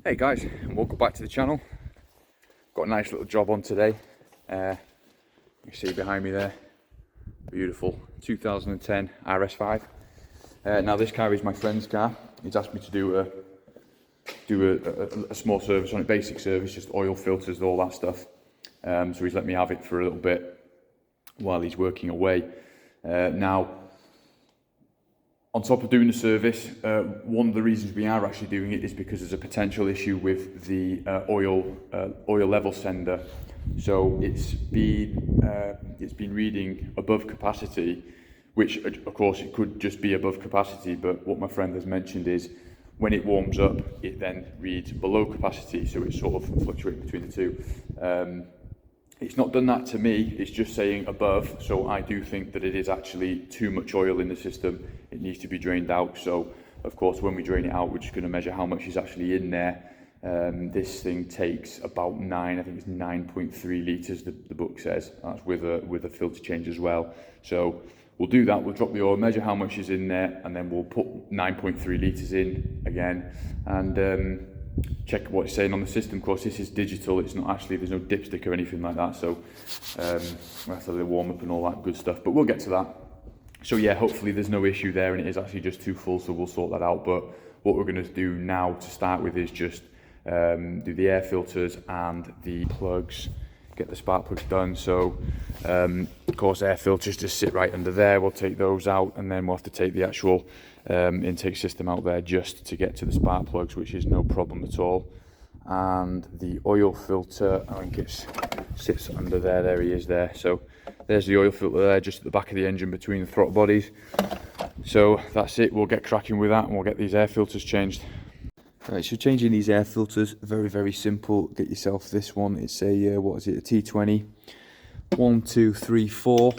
Hey guys, and welcome back to the channel. Got a nice little job on today. You see behind me there, beautiful 2010 RS5. Now this car is my friend's car. He's asked me to do a small service on it, basic service, just oil filters, all that stuff. So he's let me have it for a little bit while he's working away. Now, on top of doing the service, one of the reasons we are actually doing it is because there's a potential issue with the oil level sender. So it's been reading above capacity, which of course it could just be above capacity, but what my friend has mentioned is when it warms up, it then reads below capacity, so it's sort of fluctuating between the two. It's not done that to me, it's just saying above, so I do think that it is actually too much oil in the system. It needs to be drained out, so of course when we drain it out, we're just going to measure how much is actually in there. This thing takes about I think it's 9.3 litres, the book says. That's with a filter change as well. So we'll do that, we'll drop the oil, measure how much is in there, and then we'll put 9.3 litres in again, and check what it's saying on the system. Of course, this is digital, it's not actually, there's no dipstick or anything like that, so we'll have to warm up and all that good stuff, but we'll get to that. So yeah, hopefully there's no issue there and it is actually just too full, so we'll sort that out. But what we're going to do now to start with is just do the air filters and the plugs, get the spark plugs done. So of course air filters just sit right under there, we'll take those out, and then we'll have to take the actual intake system out there just to get to the spark plugs, which is no problem at all. And the oil filter, I think it sits under there, there he is there. So there's the oil filter there, just at the back of the engine between the throttle bodies. So that's it, we'll get cracking with that and we'll get these air filters changed. Right, so changing these air filters, very simple. Get yourself this one, it's a, what is it, a T20. 1, 2, 3, 4.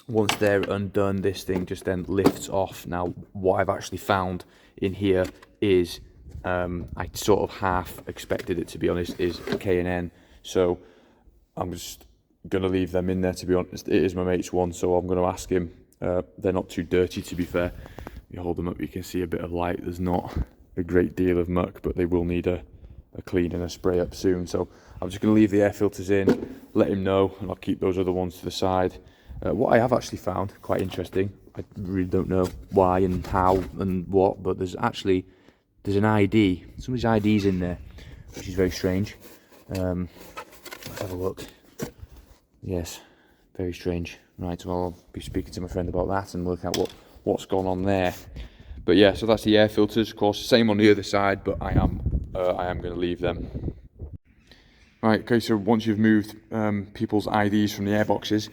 Once they're undone, this thing just then lifts off. Now, what I've actually found in here is, I sort of half expected it, to be honest, is K&N. So I'm just going to leave them in there, to be honest. It is my mate's one, so I'm going to ask him. They're not too dirty, to be fair. You hold them up, you can see a bit of light. There's not a great deal of muck, but they will need a clean and a spray up soon. So I'm just going to leave the air filters in, let him know, and I'll keep those other ones to the side. What I have actually found quite interesting, I really don't know why and how and what, but there's an ID, somebody's ID's in there, which is very strange. Let's have a look. Yes, very strange. Right, so I'll be speaking to my friend about that and work out what's gone on there. But yeah, so that's the air filters, of course, same on the other side, but I am going to leave them. Right, okay, so once you've moved people's IDs from the airboxes,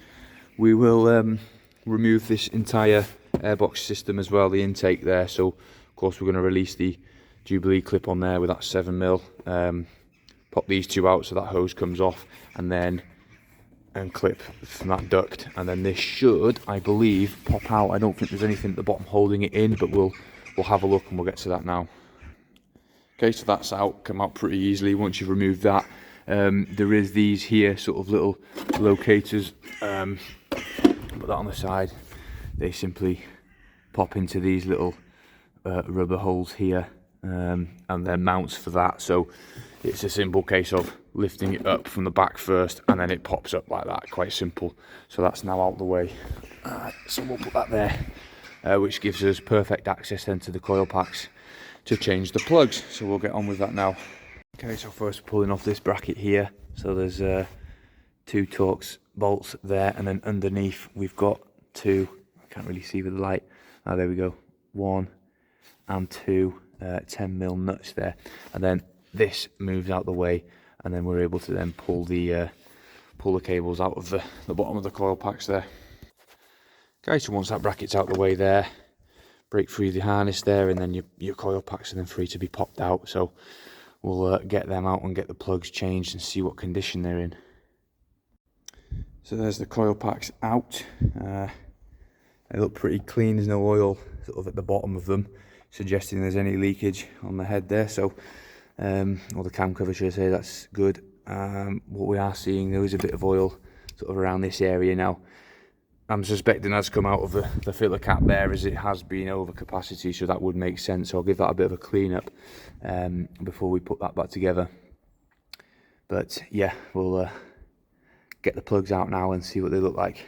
we will remove this entire airbox system as well, the intake there. So of course we're going to release the Jubilee clip on there with that 7mm, pop these two out so that hose comes off, and then clip from that duct, and then this should, I believe, pop out. I don't think there's anything at the bottom holding it in, but we'll have a look and we'll get to that now. Okay, so that's out, come out pretty easily once you've removed that. There is these here sort of little locators, put that on the side. They simply pop into these little rubber holes here, and they're mounts for that. So it's a simple case of lifting it up from the back first, and then it pops up like that, quite simple. So that's now out the way. So we'll put that there, which gives us perfect access then to the coil packs to change the plugs. So we'll get on with that now. Okay, so first pulling off this bracket here. So there's 2 Torx bolts there, and then underneath we've got 2, I can't really see with the light, there we go, 1 and 2 10mm nuts there, and then this moves out the way, and then we're able to then pull the cables out of the bottom of the coil packs there. Okay, so once that bracket's out the way there, break free the harness there, and then your coil packs are then free to be popped out. So we'll get them out and get the plugs changed and see what condition they're in. So there's the coil packs out. They look pretty clean, there's no oil sort of at the bottom of them, suggesting there's any leakage on the head there. So, or the cam cover should I say, that's good. What we are seeing, there is a bit of oil sort of around this area now. I'm suspecting has come out of the filler cap there, as it has been over capacity, so that would make sense. So I'll give that a bit of a clean up before we put that back together. But yeah, we'll get the plugs out now and see what they look like.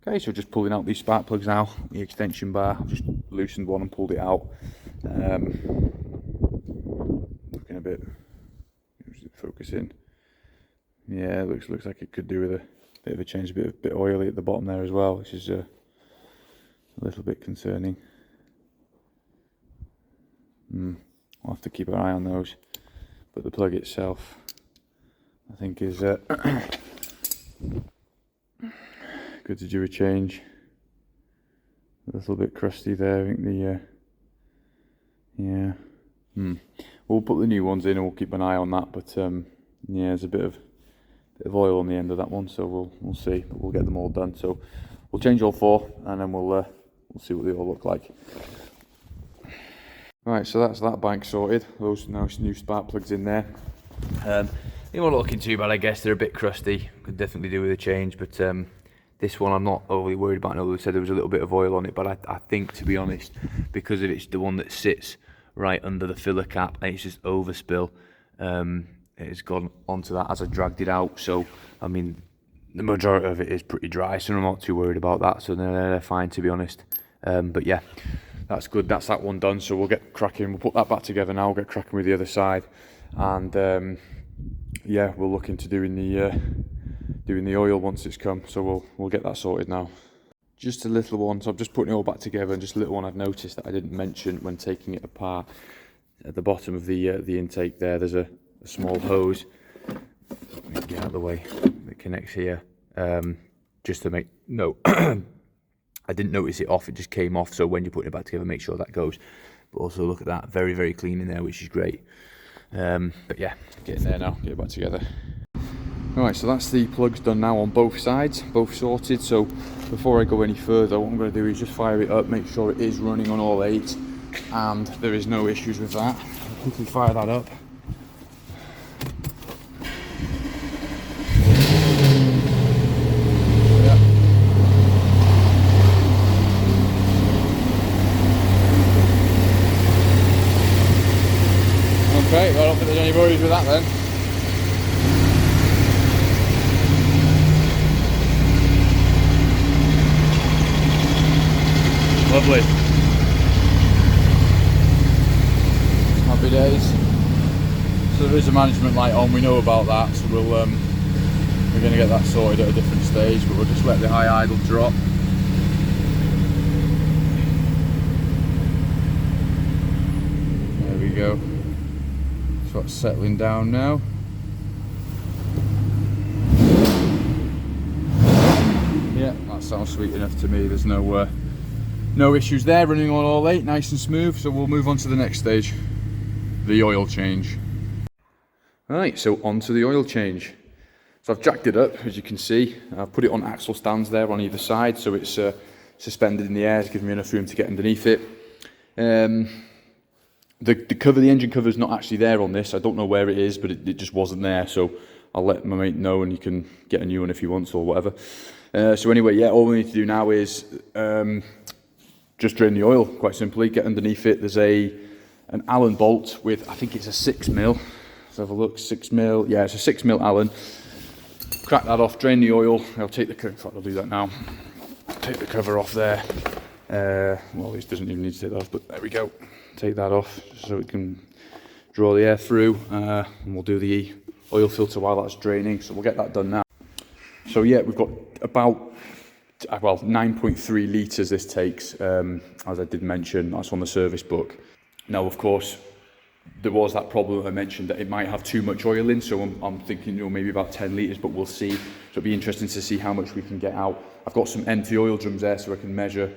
Okay, so just pulling out these spark plugs now, the extension bar. I've just loosened one and pulled it out. Looking a bit, focusing. Yeah, it looks like it could do with a bit of a change, a bit oily at the bottom there as well, which is a little bit concerning. I'll have to keep an eye on those. But the plug itself, I think, is good to do a change. A little bit crusty there. I think yeah. We'll put the new ones in and we'll keep an eye on that. But yeah, there's a bit of oil on the end of that one, so we'll see. But we'll get them all done. So we'll change all 4, and then we'll see what they all look like. Right, so that's that bank sorted. Those nice new spark plugs in there. They weren't looking too bad, I guess. They're a bit crusty. Could definitely do with a change, but this one I'm not overly worried about. I know they said there was a little bit of oil on it, but I think, to be honest, because of it's the one that sits right under the filler cap and it's just overspill, it has gone onto that as I dragged it out. So I mean, the majority of it is pretty dry, so I'm not too worried about that. So they're fine, to be honest. But yeah, that's good. That's that one done. So we'll get cracking. We'll put that back together now. We'll get cracking with the other side, and yeah, we'll look into doing the oil once it's come. So we'll get that sorted now. Just a little one. So I'm just putting it all back together, and just a little one I've noticed that I didn't mention when taking it apart. At the bottom of the intake there's a small hose. Let me get out of the way. It connects here. Just to make note. I didn't notice it off, it just came off, so when you're putting it back together, make sure that goes. But also look at that, very, very clean in there, which is great. But yeah, getting there now, get it back together. Alright, so that's the plugs done now on both sides, both sorted. So before I go any further, what I'm going to do is just fire it up, make sure it is running on all 8, and there is no issues with that. I'll quickly fire that up. Okay, well, I don't think there's any worries with that then. Lovely. Happy days. So there is a management light on, we know about that, so we're going to get that sorted at a different stage, but we'll just let the high idle drop. There we go. So it's settling down now. Yeah, that sounds sweet enough to me. There's no issues there, running on all 8, nice and smooth. So we'll move on to the next stage, the oil change. Right, so on to the oil change. So I've jacked it up, as you can see. I've put it on axle stands there on either side, so it's suspended in the air, it's giving me enough room to get underneath it. The engine cover is not actually there on this. I don't know where it is, but it just wasn't there. So I'll let my mate know, and you can get a new one if you want or whatever. So anyway, yeah, all we need to do now is just drain the oil, quite simply. Get underneath it. There's an Allen bolt with, I think it's a 6mm. Let's have a look. 6mm. Yeah, it's a 6mm Allen. Crack that off. Drain the oil. I'll take the cover. In fact, I'll do that now. Take the cover off there. Well, this doesn't even need to take that off, but there we go. Take that off so it can draw the air through, and we'll do the oil filter while that's draining. So we'll get that done now. So yeah, we've got about 9.3 litres this takes, as I did mention. That's on the service book. Now, of course, there was that problem I mentioned that it might have too much oil in, so I'm thinking, maybe about 10 litres, but we'll see. So it'll be interesting to see how much we can get out. I've got some empty oil drums there so I can measure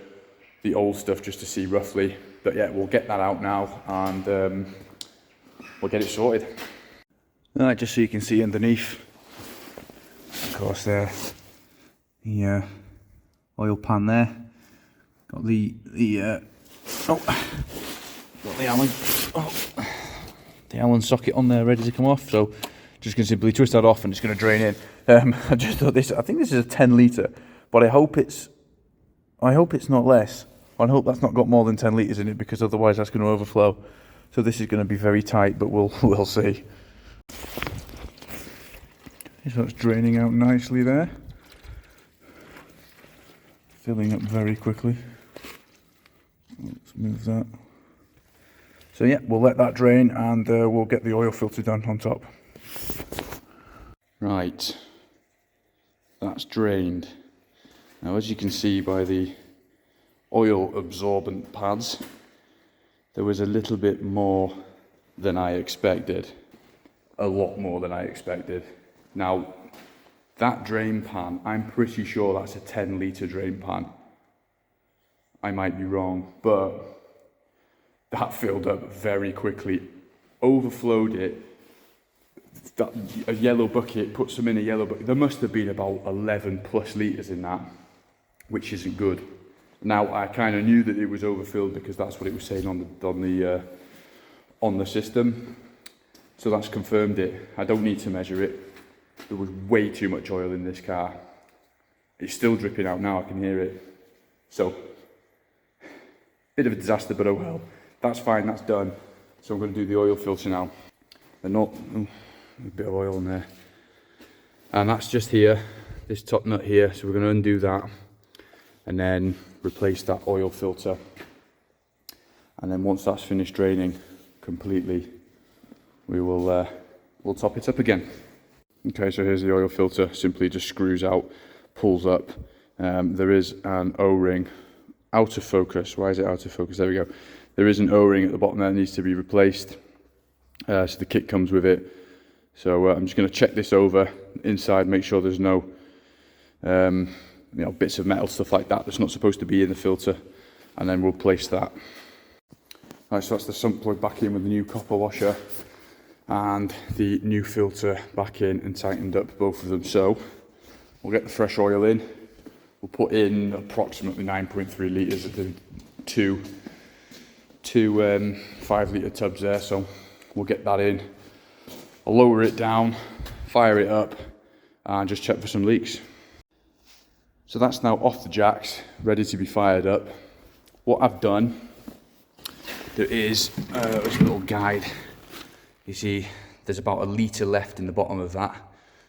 the old stuff just to see roughly. But yeah, we'll get that out now, and we'll get it sorted. Alright, just so you can see underneath, of course, there, the oil pan there. Got the Allen socket on there ready to come off. So just gonna simply twist that off, and it's gonna drain in. I just thought I think this is a 10 litre, but I hope it's I hope it's not less. I hope that's not got more than 10 litres in it, because otherwise that's going to overflow. So this is going to be very tight, but we'll see. So it's draining out nicely there. Filling up very quickly. Let's move that. So yeah, we'll let that drain, and we'll get the oil filter done on top. Right, that's drained. Now, as you can see by the oil absorbent pads, there was a little bit more than I expected. A lot more than I expected. Now, that drain pan, I'm pretty sure that's a 10 litre drain pan. I might be wrong, but that filled up very quickly, overflowed it. A yellow bucket, put some in a yellow bucket. There must have been about 11 plus litres in that, which isn't good. Now, I kind of knew that it was overfilled because that's what it was saying on the system. So that's confirmed it. I don't need to measure it. There was way too much oil in this car. It's still dripping out now, I can hear it. So, bit of a disaster, but oh well. That's fine, that's done. So I'm going to do the oil filter now. A bit of oil in there. And that's just here, this top nut here. So we're going to undo that and then replace that oil filter. And then once that's finished draining completely, we'll top it up again. Okay, so here's the oil filter. Simply just screws out, pulls up. There is an O-ring out of focus. Why is it out of focus? There we go. There is an O-ring at the bottom there that needs to be replaced. So the kit comes with it. So I'm just going to check this over inside, make sure there's no bits of metal, stuff like that that's not supposed to be in the filter, and then we'll place that. Right, so that's the sump plug back in with the new copper washer and the new filter back in and tightened up, both of them. So we'll get the fresh oil in. We'll put in approximately 9.3 litres of the two 5 litre tubs there. So we'll get that in. I'll lower it down, fire it up, and just check for some leaks. So that's now off the jacks, ready to be fired up. What I've done, there is a little guide. You see, there's about a litre left in the bottom of that.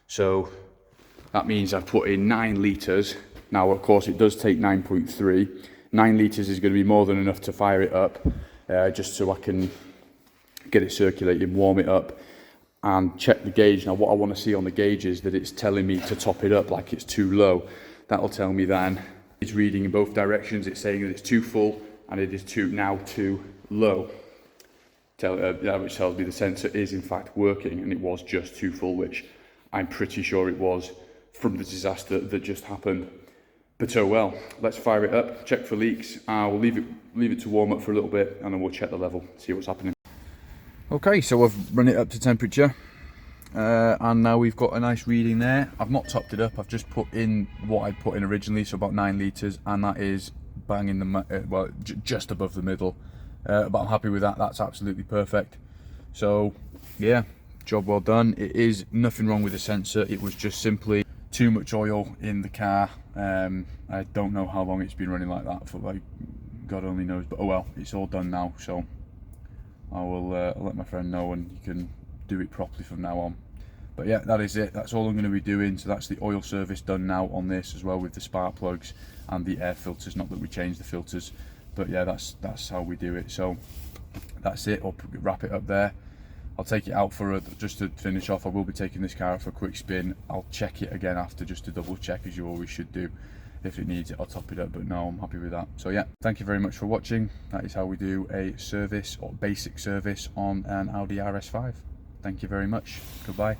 So that means I've put in 9 litres. Now, of course, it does take 9.3. 9 litres is going to be more than enough to fire it up, just so I can get it circulating, warm it up, and check the gauge. Now, what I want to see on the gauge is that it's telling me to top it up, like it's too low. That'll tell me then it's reading in both directions. It's saying that it's too full and it is too low. Which tells me the sensor is in fact working, and it was just too full, which I'm pretty sure it was from the disaster that just happened. But oh well, let's fire it up, check for leaks. We'll leave it to warm up for a little bit, and then we'll check the level, see what's happening. Okay, so I've run it up to temperature, and now we've got a nice reading there. I've not topped it up, I've just put in what I'd put in originally, so about 9 litres, and that is bang in the just above the middle. But I'm happy with that. That's absolutely perfect. So yeah, job well done. It is nothing wrong with the sensor. It was just simply too much oil in the car. I don't know how long it's been running like that for, like God only knows, but oh well, it's all done now. So I will I'll let my friend know, and you can do it properly from now on. But yeah, that is it. That's all I'm going to be doing. So that's the oil service done now on this, as well with the spark plugs and the air filters. Not that we changed the filters, but yeah, that's how we do it. So that's it. I'll wrap it up there. I'll take it out for just to finish off. I will be taking this car out for a quick spin. I'll check it again after, just to double check, as you always should do. If it needs it, I'll top it up, but no, I'm happy with that. So yeah, thank you very much for watching. That is how we do a service, or basic service, on an Audi RS5. Thank you very much. Goodbye.